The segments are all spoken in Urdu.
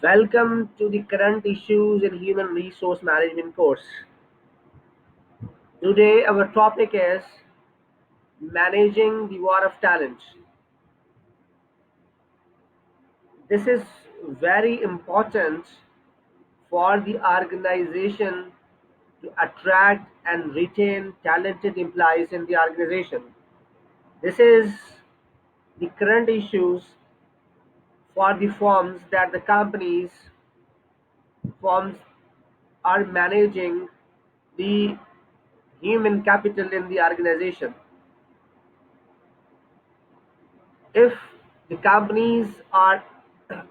Welcome to the current issues in human resource management course. Today our topic is managing the war of talent. This is very important for the organization to attract and retain talented employees in the organization. This is the current issues for the firms that the companies firms are managing the human capital in the organization. If the companies are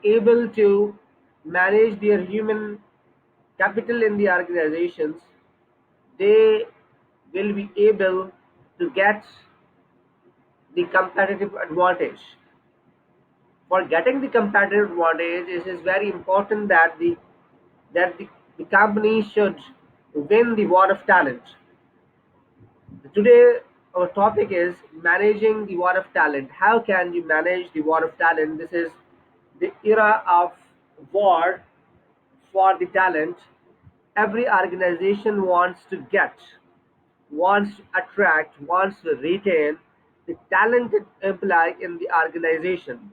able to manage their human capital in the organizations, they will be able to get the competitive advantage. For getting the competitive advantage, it is very important that the company should win the war of talent. Today, our topic is managing the war of talent. How can you manage the war of talent? This is the era of war for the talent. Every organization wants to get, wants to attract, wants to retain the talented employee in the organization.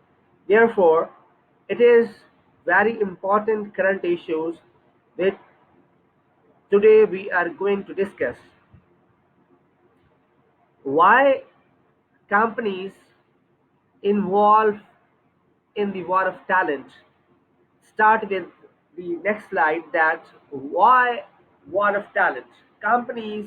Therefore, it is very important current issues that today we are going to discuss. Why companies involved in the war of talent. Start with the next slide that why war of talent. Companies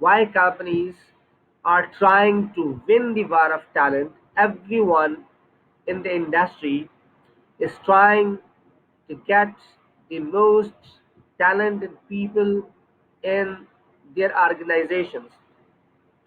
Why companies are trying to win the war of talent. Everyone in the industry is trying to get the most talented people in their organizations.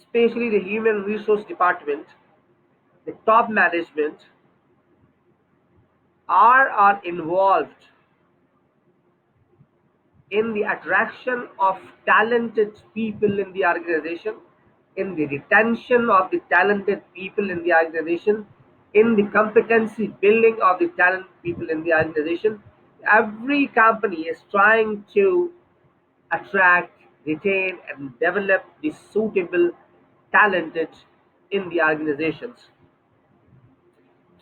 especially the human resource department, the top management are involved in the attraction of talented people in the organization, in the retention of the talented people in the organization, in the competency building of the talented people in the organization. Every company is trying to attract, retain, and develop the suitable talented in the organizations.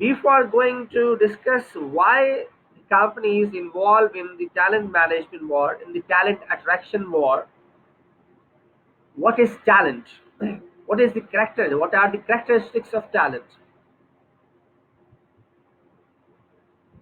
Before going to discuss why companies involved in the talent management war, in the talent attraction war, what is talent? What is the character? What are the characteristics of talent?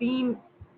3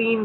3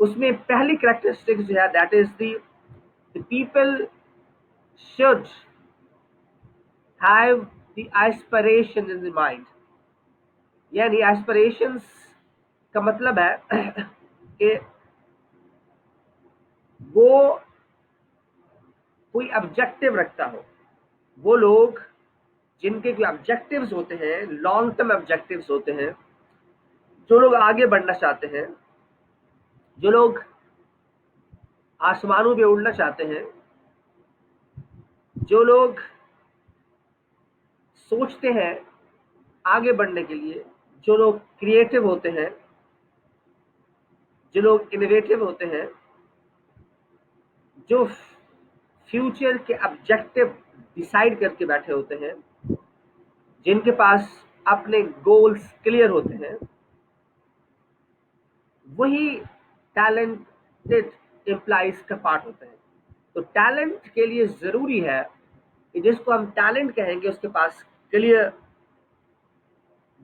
اس میں پہلی کریکٹرسٹک جو ہے that is the people should have the aspiration in the mind. یعنی ایسپریشنس کا مطلب ہے کہ وہ کوئی آبجیکٹو رکھتا ہو. وہ لوگ جن کے کوئی آبجیکٹیوز ہوتے ہیں، لانگ ٹرم آبجیکٹیوز ہوتے ہیں، جو لوگ آگے بڑھنا چاہتے ہیں، جو لوگ آسمانوں پہ اڑنا چاہتے ہیں، جو لوگ سوچتے ہیں آگے بڑھنے کے لیے، جو لوگ کریٹو ہوتے ہیں، جو لوگ انوویٹو ہوتے ہیں، جو فیوچر کے آبجیکٹو ڈیسائیڈ کر کے بیٹھے ہوتے ہیں، جن کے پاس اپنے گولز کلیئر ہوتے ہیں، وہی ٹیلنٹڈ امپلائیز کا پارٹ ہوتے ہیں. تو ٹیلنٹ کے لیے ضروری ہے کہ جس کو ہم ٹیلنٹ کہیں گے اس کے پاس کلیئر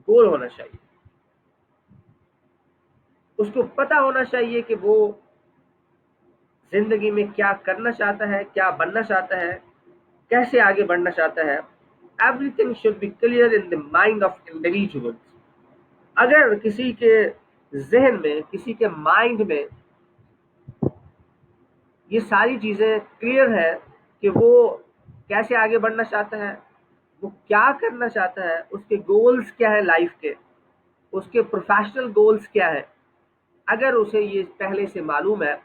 گول ہونا چاہیے. اس کو پتا ہونا چاہیے کہ وہ زندگی میں کیا کرنا چاہتا ہے، کیا بننا چاہتا ہے، کیسے آگے بڑھنا چاہتا ہے. Everything should be clear in the mind of individual. اگر کسی کے ذہن میں، کسی کے مائنڈ میں یہ ساری چیزیں کلیئر ہے کہ وہ کیسے آگے بڑھنا چاہتا ہے، وہ کیا کرنا چاہتا ہے، اس کے گولز کیا ہے لائف کے، اس کے پروفیشنل گولز کیا ہے، اگر اسے یہ پہلے سے معلوم ہے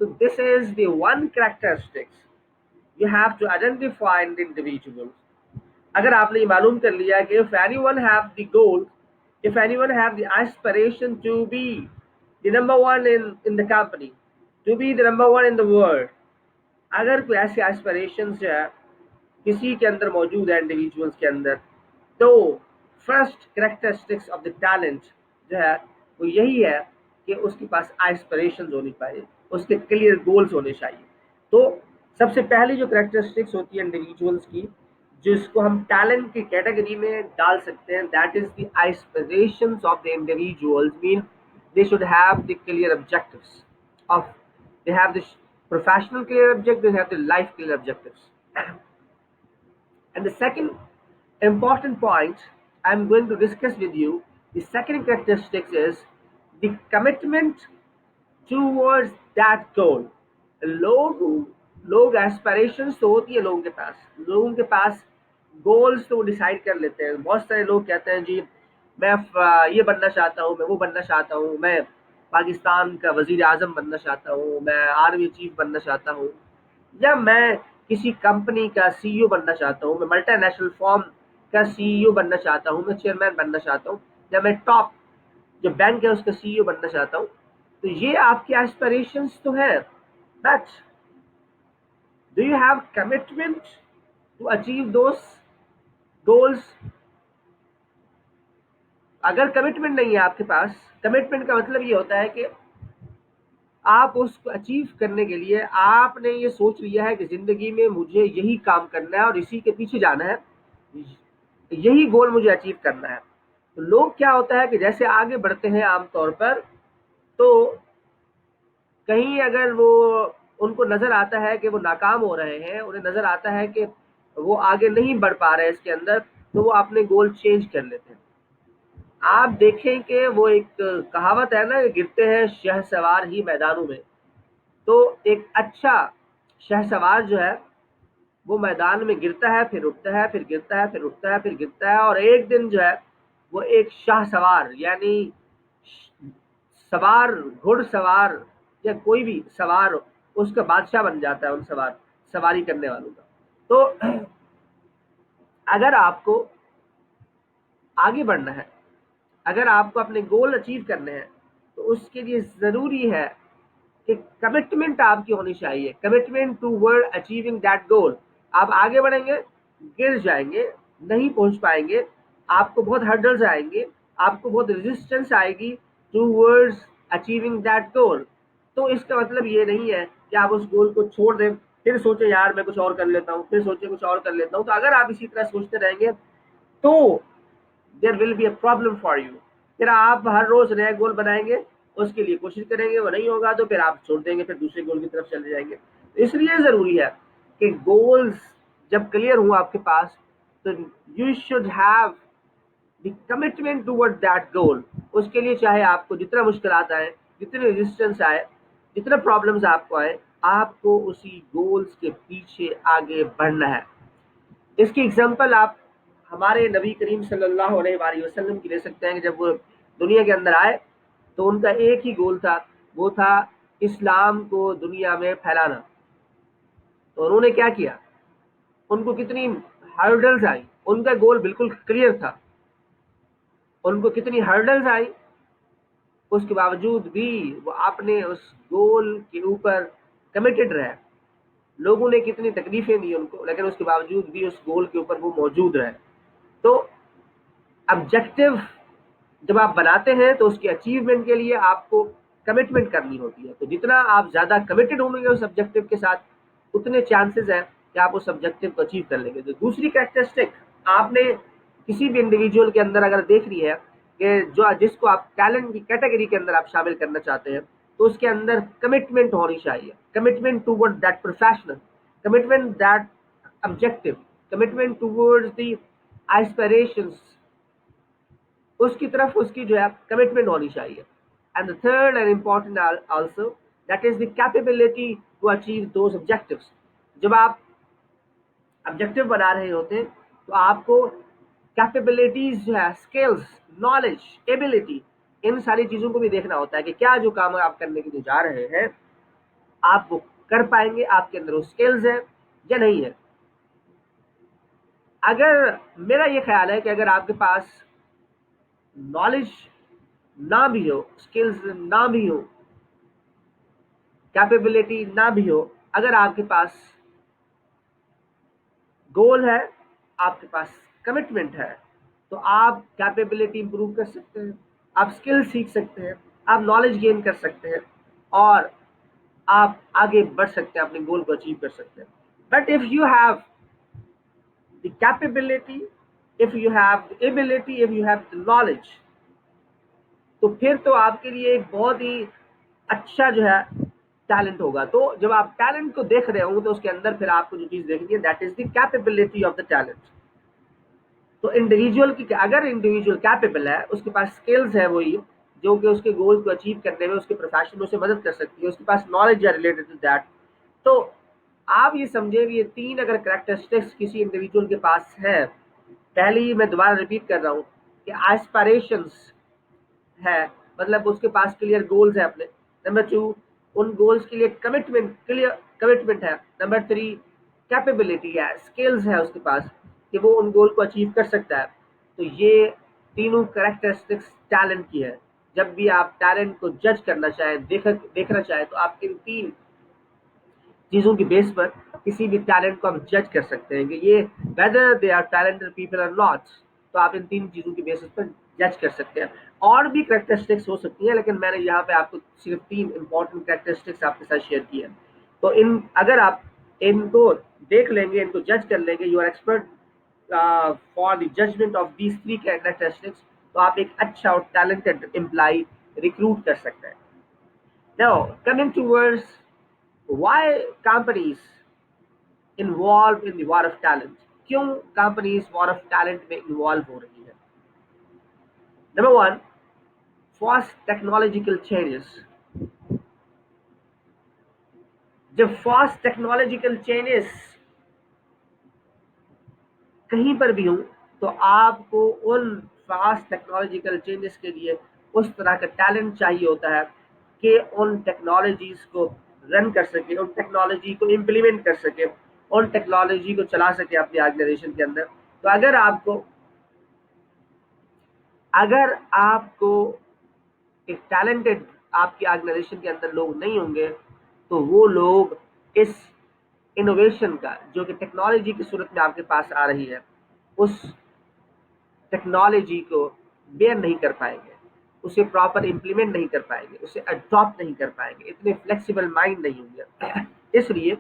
تو this is the one characteristics you have to identify in individual. اگر آپ نے یہ معلوم کر لیا کہ if anyone have the goal, if anyone have the aspiration to be the number one in the company, to be the number one in the world, اگر کوئی ایسی ایسپریشن جو ہے کسی کے اندر موجود ہے انڈیویجولس کے اندر، تو first characteristics of the talent جو ہے وہ یہی ہے کہ اس کے پاس ایسپریشن ہونی چاہیے، اس کے کلیئر گولز ہونے چاہیے. تو سب سے پہلی جو کریکٹرسٹکس ہوتی ہے انڈیویجولس کی، جس کو ہم ٹیلنٹ کی کیٹیگری میں ڈال سکتے ہیں، that is the aspirations of the individuals. Main they should have the clear objectives of they have this professional clear objective, they have the life clear objectives. And the second important point I'm going to discuss with you, the second characteristic is the commitment towards that goal. لوگ لوگ ایسپریشنس تو ہوتی ہے لوگوں کے پاس گولز تو وہ ڈیسائیڈ کر لیتے ہیں. بہت سارے لوگ کہتے ہیں جی میں یہ بننا چاہتا ہوں، میں وہ بننا چاہتا ہوں، میں پاکستان کا وزیر اعظم بننا چاہتا ہوں، میں آرمی چیف بننا چاہتا ہوں، یا میں کسی کمپنی کا سی ای او بننا چاہتا ہوں، میں ملٹی نیشنل فارم کا سی ای او بننا چاہتا ہوں، میں چیئرمین بننا چاہتا ہوں، یا میں ٹاپ جو بینک ہے اس کا سی ای او بننا چاہتا ہوں. تو یہ آپ کی ایسپریشنس تو ہیں، but do you have commitment to achieve those goals? اگر کمٹمنٹ نہیں ہے آپ کے پاس، کمٹمنٹ کا مطلب یہ ہوتا ہے کہ آپ اس کو اچیو کرنے کے لیے آپ نے یہ سوچ لیا ہے کہ زندگی میں مجھے یہی کام کرنا ہے اور اسی کے پیچھے جانا ہے، یہی گول مجھے اچیو کرنا ہے. تو لوگ کیا ہوتا ہے کہ جیسے آگے بڑھتے ہیں عام طور پر، تو کہیں اگر وہ ان کو نظر آتا ہے کہ وہ ناکام ہو رہے ہیں، انہیں نظر آتا ہے کہ وہ آگے نہیں بڑھ پا رہے اس کے اندر، تو وہ اپنے گول چینج کر لیتے ہیں. آپ دیکھیں کہ وہ ایک کہاوت ہے نا، گرتے ہیں شہ سوار ہی میدانوں میں. تو ایک اچھا شہ سوار جو ہے وہ میدان میں گرتا ہے، پھر اٹھتا ہے، پھر گرتا ہے، پھر اٹھتا ہے، پھر گرتا ہے، اور ایک دن جو ہے وہ ایک شاہ سوار یعنی سوار، گھڑ سوار یا کوئی بھی سوار اس کا بادشاہ بن جاتا ہے ان سواری کرنے والوں کا. تو اگر آپ کو آگے بڑھنا ہے، اگر آپ کو اپنے گول اچیو کرنے ہیں، تو اس کے لیے ضروری ہے کہ کمٹمنٹ آپ کی ہونی چاہیے، commitment toward achieving that goal. آپ آگے بڑھیں گے، گر جائیں گے، نہیں پہنچ پائیں گے، آپ کو بہت ہرڈلز آئیں گے، آپ کو بہت ریزسٹنس آئے گی toward achieving that goal. تو اس کا مطلب یہ نہیں ہے کہ آپ اس گول کو چھوڑ دیں، پھر سوچیں یار میں کچھ اور کر لیتا ہوں، پھر سوچیں کچھ اور کر لیتا ہوں. تو اگر آپ اسی طرح سوچتے رہیں گے تو there will be a problem for you. پھر آپ ہر روز نیا گول بنائیں گے اس کے لیے کوشش کریں گے, وہ نہیں ہوگا تو پھر آپ چھوڑ دیں گے, پھر دوسرے گول کی طرف چلے جائیں گے. اس لیے ضروری ہے کہ گولز جب کلیئر ہوں آپ کے پاس, تو you should have the commitment toward that goal. اس کے لیے چاہے آپ کو جتنا مشکلات آئے, جتنے ریزسٹنس آئے, جتنا پرابلمس آپ کو آئے, آپ کو اسی گولز کے پیچھے آگے بڑھنا ہے. اس کی اگزامپل آپ ہمارے نبی کریم صلی اللہ علیہ وآلہ وسلم کی لے سکتے ہیں کہ جب وہ دنیا کے اندر آئے تو ان کا ایک ہی گول تھا, وہ تھا اسلام کو دنیا میں پھیلانا. تو انہوں نے کیا کیا, ان کو کتنی ہرڈلز آئی, ان کا گول بالکل کلیئر تھا, ان کو کتنی ہرڈلز آئی, اس کے باوجود بھی وہ اپنے اس گول کے اوپر کمیٹڈ رہے. لوگوں نے کتنی تکلیفیں دی ان کو, لیکن اس کے باوجود بھی اس گول کے اوپر وہ موجود رہے. تو آبجیکٹو جب آپ بناتے ہیں تو اس کی اچیومنٹ کے لیے آپ کو کمٹمنٹ کرنی ہوتی ہے. تو جتنا آپ زیادہ کمیٹڈ ہوں گے اس آبجیکٹو کے ساتھ, اتنے چانسز ہیں کہ آپ اس آبجیکٹو کو اچیو کر لیں گے. تو دوسری کریکٹرسٹک آپ نے کسی بھی انڈیویجول کے اندر اگر دیکھنی ہے کہ جس کو آپ ٹیلنٹ کی کیٹیگری کے اندر آپ شامل کرنا چاہتے ہیں, تو اس کے اندر کمٹمنٹ ہونی چاہیے. Commitment toward that professional, commitment that objective, commitment toward the aspirations, اس کی طرف اس کی جو ہے کمٹمنٹ ہونی چاہیے. And the third and important also, that is the capability to achieve those objectives. جب آپ آبجیکٹو بنا رہے ہوتے ہیں تو آپ کو کیپیبلٹیز جو ہے, اسکلز, نالج, ایبلٹی, ان ساری چیزوں کو بھی دیکھنا ہوتا ہے کہ کیا جو کام آپ کرنے کے لیے جا رہے ہیں آپ وہ کر پائیں گے, آپ کے اندر وہ اسکلز ہیں یا نہیں ہے. اگر میرا یہ خیال ہے کہ اگر آپ کے پاس نالج نہ بھی ہو, اسکلز نہ بھی ہو, کیپیبلٹی نہ بھی ہو, اگر آپ کے پاس گول ہے, آپ کے پاس کمٹمنٹ ہے, تو آپ کیپیبلٹی امپروو کر سکتے ہیں, آپ اسکل سیکھ سکتے ہیں, آپ نالج گین کر سکتے ہیں, اور آپ آگے بڑھ سکتے ہیں, اپنے گول کو اچیو کر سکتے ہیں. But if you have the capability, if you have the ability, if you have the knowledge, تو پھر تو آپ کے لیے ایک بہت ہی اچھا جو ہے ٹیلنٹ ہوگا. تو جب آپ ٹیلنٹ کو دیکھ رہے ہوں تو اس کے اندر پھر آپ کو جو چیز دیکھنی ہے, that is the capability of the talent. تو انڈیویجول کی, اگر انڈیویجول کیپیبل ہے, اس کے پاس اسکلز ہے وہی جو کہ اس کے گول کو اچیو کرنے میں اس کے پروفیشن میں اسے مدد کر سکتی ہے, اس کے پاس نالج ہے ریلیٹڈ ٹو دیٹ, تو آپ یہ سمجھیں کہ یہ تین اگر کریکٹرسٹکس کسی انڈیویجول کے پاس ہے, پہلی میں دوبارہ ریپیٹ کر رہا ہوں کہ ایسپریشنز ہے, مطلب اس کے پاس کلیئر گولز ہے اپنے. نمبر 2, ان گولز کے لیے کمٹمنٹ, کلیئر کمٹمنٹ ہے. نمبر 3, کیپیبلٹی ہے, اسکلز ہے اس کے پاس کہ وہ ان گول کو اچیو کر سکتا ہے. تو یہ تینوں کریکٹرسٹکس ٹیلنٹ کی ہے. جب بھی آپ ٹیلنٹ کو جج کرنا چاہیں, دیکھنا چاہیں, تو آپ ان تین چیزوں کی بیس پر کسی بھی ٹیلنٹ کو آپ جج کر سکتے ہیں کہ یہ whether they are talented people or not. تو آپ ان تین چیزوں کی بیسس پر جج کر سکتے ہیں. اور بھی کریکٹرسٹکس ہو سکتی ہیں, لیکن میں نے یہاں پہ آپ کو صرف تین امپورٹنٹ کریکٹرسٹکس آپ کے ساتھ شیئر کی ہیں. تو اگر آپ ان کو دیکھ لیں گے, ان کو جج کر لیں گے, you are expert for the judgment of these three characteristics, تو آپ ایک اچھا اور ٹیلنٹڈ امپلائی ریکروٹ کر سکتے ہیں. Now coming towards why companies involved in the war of talent, کیوں companies war of talent میں involve ہو رہی ہے. Number 1, fast technological changes. جب fast technological changes کہیں پر بھی ہوں تو آپ کو ان فاسٹ ٹیکنالوجیکل چینجز کے لیے اس طرح کا ٹیلنٹ چاہیے ہوتا ہے کہ ان ٹیکنالوجیز کو رن کر سکے, ان ٹیکنالوجی کو امپلیمنٹ کر سکے, ان ٹیکنالوجی کو چلا سکے اپنی آرگنائزیشن کے اندر. تو اگر آپ کو ایک ٹیلنٹڈ آپ کی آرگنائزیشن کے اندر لوگ نہیں ہوں گے, تو وہ لوگ اس انوویشن کا جو کہ ٹیکنالوجی کی صورت میں آپ کے پاس آ رہی ہے, اس ٹیکنالوجی کو بیئر نہیں کر پائیں گے, اسے پراپر امپلیمنٹ نہیں کر پائیں گے, اسے اڈاپٹ نہیں کر پائیں گے, اتنے فلیکسیبل مائنڈ نہیں ہوں گے. اس لیے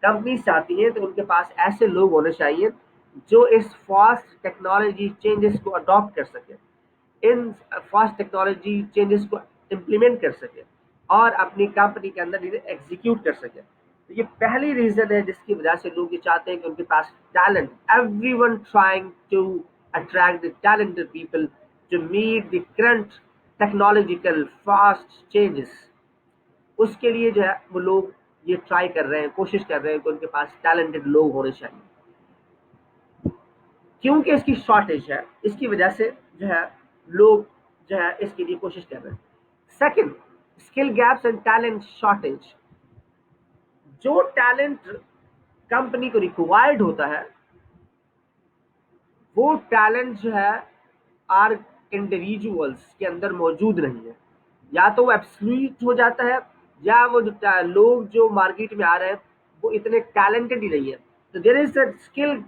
کمپنیز چاہتی ہیں تو ان کے پاس ایسے لوگ ہونے چاہیے جو اس فاسٹ ٹیکنالوجی چینجز کو اڈاپٹ کر سکیں, ان فاسٹ ٹیکنالوجی چینجز کو implement کر سکے اور اپنی کمپنی کے اندر انہیں ایگزیکیوٹ کر سکے. تو یہ پہلی ریزن ہے جس کی وجہ سے لوگ یہ چاہتے ہیں کہ ان کے پاس talent, every one trying to attract the talented people to meet the current technological fast changes. اس کے لیے جو ہے وہ لوگ یہ ٹرائی کر رہے ہیں, کوشش کر رہے ہیں کہ ان کے پاس ٹیلنٹڈ لوگ ہونے چاہیے, کیونکہ اس کی شارٹیج ہے, اس کی وجہ سے جو ہے لوگ جو ہے اس کے لیے کوشش کر رہے ہیں. Second, skill gaps and talent shortage. جو ٹیلنٹ کمپنی کو ریکوائرڈ ہوتا ہے وہ ٹیلنٹ جو ہے آر انڈیویجولس کے اندر موجود نہیں ہے, یا تو وہ ایبسلیوٹ ہو جاتا ہے یا وہ جو لوگ جو مارکیٹ میں آ رہے ہیں وہ اتنے ٹیلنٹڈ ہی نہیں ہے. تو there is a skill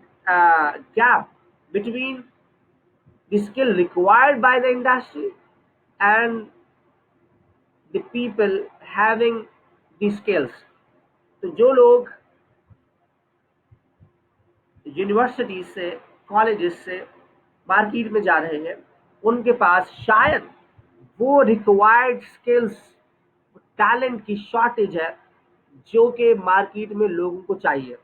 gap between the skill required by the industry and the people having the skills. تو جو لوگ یونیورسٹیز سے, کالجز سے مارکیٹ میں جا رہے ہیں ان کے پاس شاید وہ ریکوائرڈ اسکلس, ٹیلنٹ کی شارٹیج ہے جو کہ مارکیٹ میں لوگوں کو چاہیے.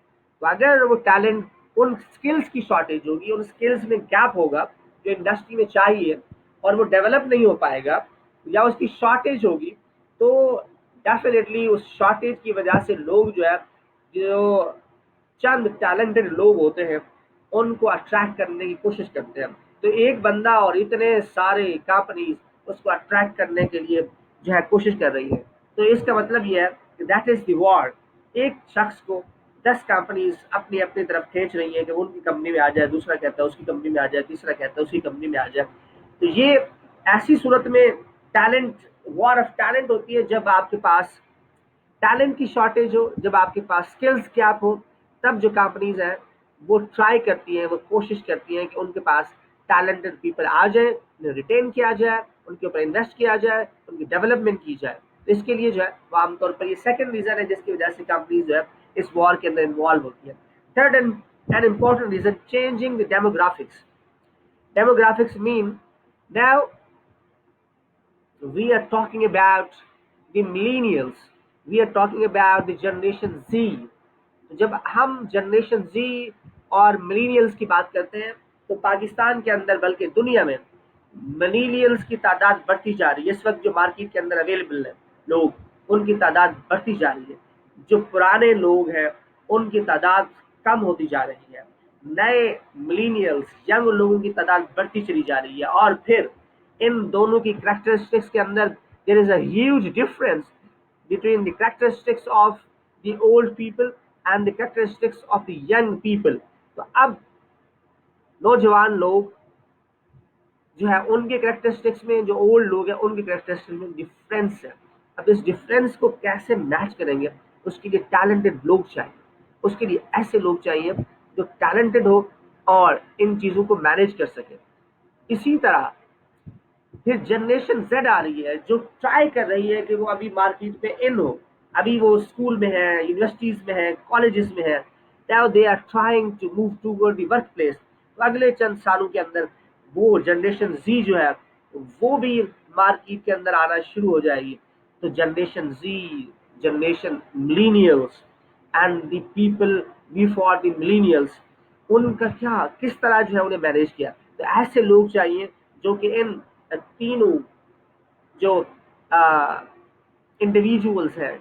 تو اگر وہ ٹیلنٹ, ان اسکلس کی شارٹیج ہوگی, ان اسکلس میں گیپ ہوگا جو انڈسٹری میں چاہیے اور وہ ڈیولپ نہیں ہو پائے گا یا اس کی شارٹیج ہوگی, تو ڈیفینیٹلی اس شارٹیج کی وجہ سے لوگ جو ہے, جو چند ٹیلنٹڈ لوگ ہوتے ہیں ان کو اٹریکٹ کرنے کی کوشش کرتے ہیں. تو ایک بندہ اور اتنے سارے کمپنیز اس کو اٹریکٹ کرنے کے لیے جو ہے کوشش کر رہی ہے. تو اس کا مطلب یہ ہے کہ دیٹ از دی وار. ایک شخص کو 10 کمپنیز اپنی اپنی طرف کھینچ رہی ہیں کہ وہ ان کی کمپنی میں آ جائے, دوسرا کہتا ہے اس کی کمپنی میں آ جائے, تیسرا کہتا ہے اس کی کمپنی میں آ جائے. تو یہ ایسی صورت میں ٹیلنٹ, وار آف ٹیلنٹ ہوتی ہے جب آپ کے پاس ٹیلنٹ کی شارٹیج ہو, جب آپ کے پاس اسکلس گیپ ہو, تب جو کمپنیز ہیں وہ ٹرائی کرتی ہیں, وہ کوشش کرتی ہیں کہ ان کے پاس ٹیلنٹڈ پیپل آ جائیں, انہیں ریٹین کیا جائے, ان کے اوپر انویسٹ کیا جائے, ان کی ڈیولپمنٹ کی جائے. اس کے لیے جو ہے وہ عام طور پر یہ سیکنڈ ریزن ہے جس کی وجہ سے کمپنیز جو ہے اس وار کے اندر انوالو ہوتی ہے. Third and important reason, changing the demographics. Demographics mean now we are talking about the millennials, we are talking about the generation Z. جب ہم جنریشن زی اور ملینیلز کی بات کرتے ہیں تو پاکستان کے اندر بلکہ دنیا میں ملینیلز کی تعداد بڑھتی جا رہی ہے. اس وقت جو مارکیٹ کے اندر اویلیبل ہیں لوگ, ان کی تعداد بڑھتی جا رہی ہے. جو پرانے لوگ ہیں ان کی تعداد کم ہوتی جا رہی ہے. نئے ملینیلز, ینگ لوگوں کی تعداد بڑھتی چلی جا رہی ہے. اور پھر ان دونوں کی کریکٹرسٹکس کے اندر there is a huge difference between the characteristics of the old people and the characteristics of the young people. تو اب نوجوان لوگ جو ہے ان کے کریکٹرسٹکس میں, جو اولڈ لوگ ہیں ان کے کریکٹرسٹکس میں ڈفرینس ہے. اب اس ڈفرینس کو کیسے میچ کریں گے, اس کے لیے ٹیلنٹڈ لوگ چاہیے. اس کے لیے ایسے لوگ چاہیے جو ٹیلنٹڈ ہو اور ان چیزوں کو مینیج کر سکے. اسی طرح پھر جنریشن زیڈ آ رہی ہے جو ٹرائی کر رہی ہے کہ وہ ابھی مارکیٹ میں ان ہو, ابھی وہ اسکول میں ہے, یونیورسٹیز میں ہے, کالجز میں ہے. Now they are trying to move toward the workplace. تو اگلے چند سالوں کے اندر وہ جنریشن زی جو ہے وہ بھی مارکیٹ کے اندر آنا شروع ہو جائے گی. تو generation Z, generation millennials and the people before the millennials, ان کا کیا, کس طرح جو ہے انہیں مینیج کیا. تو ایسے لوگ چاہیے جو کہ ان تینوں جو انڈیویجولس ہیں,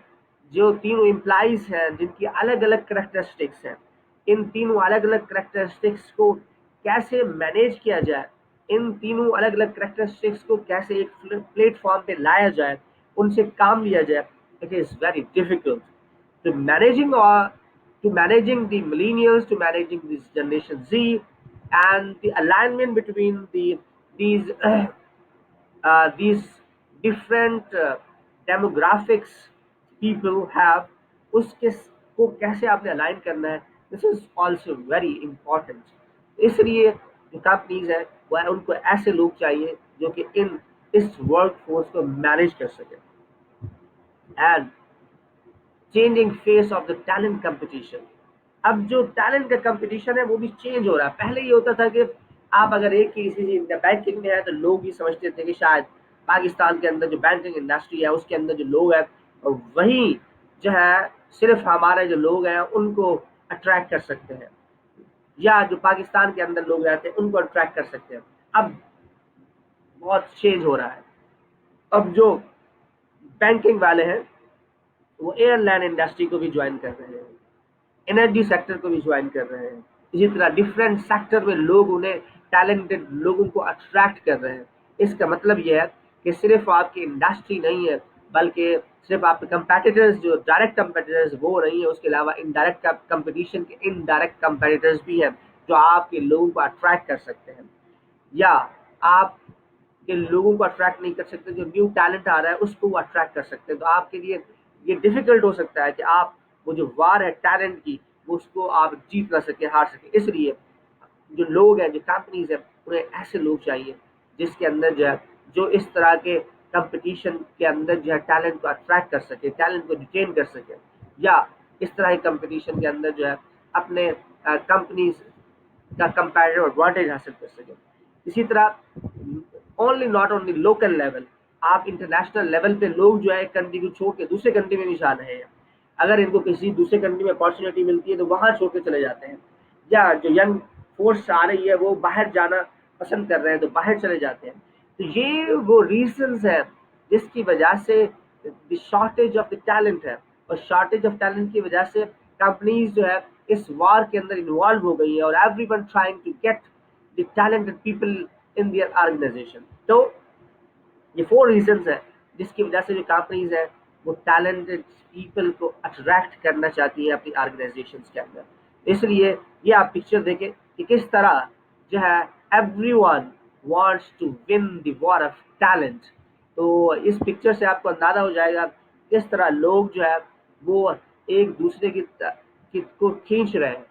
جو تینوں امپلائیز ہیں جن کی الگ الگ کریکٹرسٹکس ہیں, ان تینوں الگ الگ کریکٹرسٹکس کو کیسے مینیج کیا جائے, ان تینوں الگ الگ کریکٹرسٹکس کو کیسے ایک پلیٹ فارم پہ لایا جائے, ان سے کام لیا جائے. It is very difficult to managing the millennials, to managing this generation Z, and the alignment between these different demographics people have, اس کے کو کیسے آپ نے الائن کرنا ہے. دس از آلسو ویری امپورٹنٹ. اس لیے جو کمپنیز ہیں وہ ان کو ایسے لوگ چاہیے جو کہ اس ورک فورس کو مینیج کر سکے. And changing face of the talent competition. اب جو ٹیلنٹ کا کمپٹیشن ہے وہ بھی چینج ہو رہا ہے. پہلے یہ ہوتا تھا کہ آپ اگر ایک کسی بینکنگ میں ہے تو لوگ یہ سمجھتے تھے کہ شاید پاکستان کے اندر جو بینکنگ انڈسٹری ہے اس کے اندر جو لوگ ہیں وہی جو ہے صرف ہمارے جو لوگ ہیں ان کو اٹریکٹ کر سکتے ہیں، یا جو پاکستان کے اندر لوگ رہتے ہیں ان کو اٹریکٹ کر سکتے ہیں۔ اب بہت چینج ہو رہا ہے، اب جو بینکنگ والے ہیں وہ ایئر لائن انڈسٹری کو بھی جوائن کر رہے ہیں، انرجی سیکٹر کو بھی جوائن کر رہے ہیں، اسی طرح ڈفرینٹ سیکٹر میں لوگ انہیں ٹیلنٹڈ لوگوں کو اٹریکٹ کر رہے ہیں۔ اس کا مطلب یہ ہے کہ صرف آپ کی انڈسٹری نہیں ہے، بلکہ صرف آپ کے کمپیٹیٹرز جو ڈائریکٹ کمپیٹیٹرز وہ نہیں ہے، اس کے علاوہ انڈائریکٹ کمپٹیشن کے انڈائریکٹ کمپیٹیٹرز بھی ہیں جو آپ کے لوگوں کو اٹریکٹ کر سکتے ہیں، یا آپ کے لوگوں کو اٹریکٹ نہیں کر سکتے، جو نیو ٹیلنٹ آ رہا ہے اس کو وہ اٹریکٹ کر سکتے ہیں۔ تو آپ کے لیے یہ ڈیفیکلٹ ہو سکتا ہے کہ آپ وہ جو وار ہے ٹیلنٹ کی وہ اس کو آپ جیت نہ سکے، ہار سکے۔ اس لیے جو لوگ ہیں جو کمپنیز ہیں انہیں ایسے لوگ چاہیے جس کے اندر جو ہے جو اس طرح کے کمپٹیشن کے اندر جو ہے ٹیلنٹ کو اٹریکٹ کر سکے، ٹیلنٹ کو ریٹین کر سکے، یا اس طرح کے کمپٹیشن کے اندر جو ہے اپنے کمپنیز کا کمپیریٹو ایڈوانٹیج حاصل کر سکے۔ اسی طرح only not only local level, آپ انٹرنیشنل لیول پہ لوگ جو ہے ایک کنٹری کو چھوڑ کے دوسرے کنٹری میں بھی جا رہے ہیں، اگر ان کو کسی دوسرے کنٹری میں اپارچونیٹی ملتی ہے تو وہاں چھوڑ کے چلے جاتے ہیں، یا جو ینگ فورس آ رہی ہے وہ باہر جانا پسند کر رہے ہیں تو باہر چلے جاتے ہیں۔ تو یہ وہ ریزنز ہیں جس کی وجہ سے شارٹیج آف دا ٹیلنٹ ہے، اور شارٹیج آف ٹیلنٹ کی وجہ سے کمپنیز جو ہے اس وار کے اندر انوالو ہو گئی ہے، اور every one trying to get the talented people in their organisation. تو یہ فور ریزنز ہیں جس کی وجہ سے جو کمپنیز ہیں وہ ٹیلنٹڈ پیپل کو اٹریکٹ کرنا چاہتی ہیں اپنی آرگنائزیشنس کے اندر۔ اس لیے یہ آپ پکچر دیکھیں کہ کس طرح جو ہے everyone wants to win the war of talent. تو اس پکچر سے آپ کو اندازہ ہو جائے گا کس طرح لوگ جو ہے وہ ایک دوسرے کی کو کھینچ رہے ہیں۔